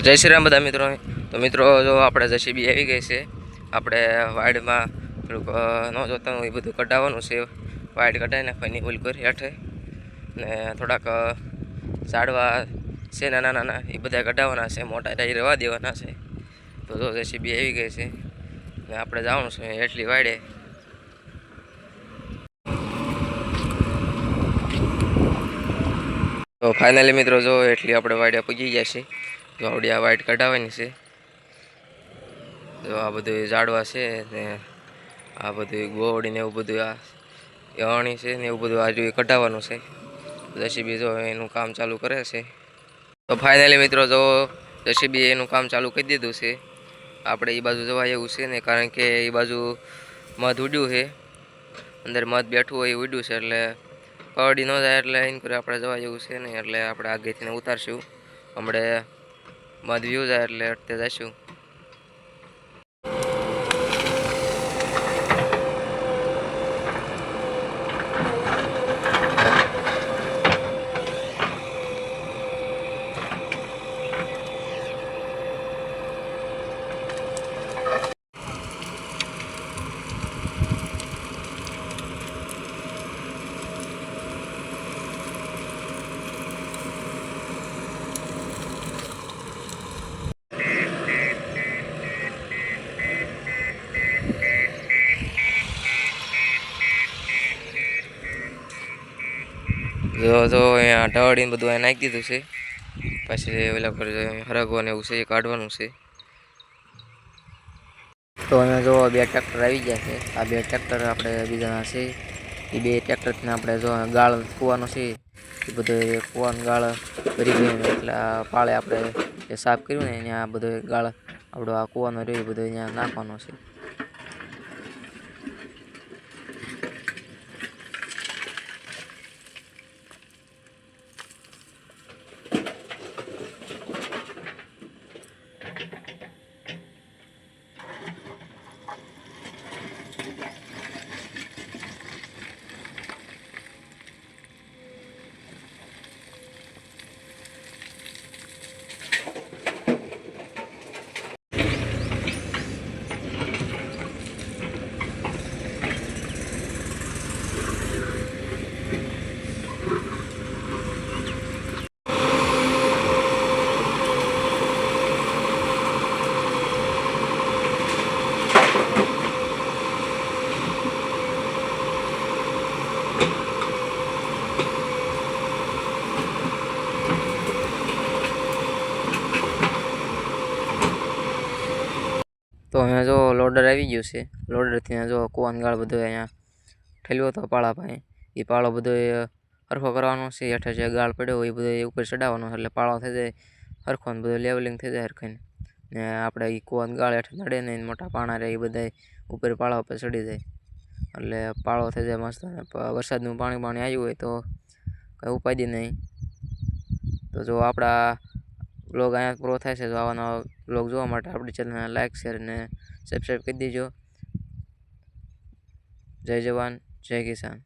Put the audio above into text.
જય શ્રી રામ બધા મિત્રો. તો મિત્રો જો આપણે જેસીબી આવી ગઈ છે. આપણે વાઇડમાં થોડુંક ન જોતા હોય એ બધું કઢાવવાનું છે. વાઇડ કઢાવી નાખવાની ઓલ કરી હેઠે ને થોડાક ઝાડવા છે નાના નાના એ બધા કઢાવવાના છે, મોટા એ રહેવા દેવાના છે. તો જો જેસીબી આવી ગઈ છે ને આપણે જવાનું છે એટલી વાડે. તો ફાઇનલી મિત્રો જો એટલી આપણે વાડે પૂગી ગયા છે. તો આવડી આ વાઇટ કઢાવવાની છે. તો આ બધું ઝાડવા છે ને આ બધું ગોળ ને એવું બધું આ અણી છે ને એવું બધું આજુ કઢાવવાનું છે. જેસીબી જો એનું કામ ચાલુ કરે છે. તો ફાઇનલી મિત્રો જો જેસીબી એનું કામ ચાલુ કરી દીધું છે. આપણે એ બાજુ જવા એવું છે ને, કારણ કે એ બાજુ મધ ઉડ્યું છે, અંદર મધ બેઠું હોય એ ઉડ્યું છે એટલે કવડી ન જાય એટલે એમ કરે આપણે જવા જેવું છે નહીં. એટલે આપણે આગેથી ઉતારશું. હમણાં મધ વ્યૂ જાય એટલે તે જઈશું. જો અહીંયા ઢવાડીને બધું અહીંયા નાખી દીધું છે. પછી ઓલા પર હરગવાનું એવું છે એ કાઢવાનું છે. તો અહીંયા જો બે ટ્રેક્ટર આવી ગયા છે. આ બે ટ્રેક્ટર આપણે બીજાના છે. એ બે ટ્રેક્ટરથી આપણે જો ગાળ કૂવાનો છે એ બધું કૂવાનું ગાળ ભરી ગયું એટલે આ પાળે આપણે જે સાફ કર્યું ને અહીંયા આ બધો ગાળ આપણો આ કૂવાનો રહ્યો એ બધો અહીંયા નાખવાનો છે. તો અહીંયા જો લોડર આવી ગયું છે. લોડરથી જો કૂવાનો ગાળ બધો અહીંયા ઠેલ્યો હતો પાળા પાસે. એ પાળો બધો સરખો કરવાનો છે. હેઠળ જે ગાળ પડ્યો હોય એ બધો ઉપર ચડાવવાનો એટલે પાળો થઈ જાય સરખો ને બધું લેવલિંગ થઈ જાય સરખાઈને. ને આપણે એ કૂવાનો ગાળ હેઠળ નડે ને મોટા પાણા રહે એ બધા ઉપર પાળા ઉપર ચડી જાય એટલે પાળો થઈ જાય મસ્ત. વરસાદનું પાણી આવ્યું હોય તો કંઈ ઉપાધિ નહીં. તો જો આપણા બ્લોગ અહીંયા પૂરો થાય છે. તો આવા નવા બ્લોગ જોવા માટે આપણી ચેનલને લાઇક શેર અને સબસ્ક્રાઈબ કરી દેજો. જય જવાન જય કિસાન.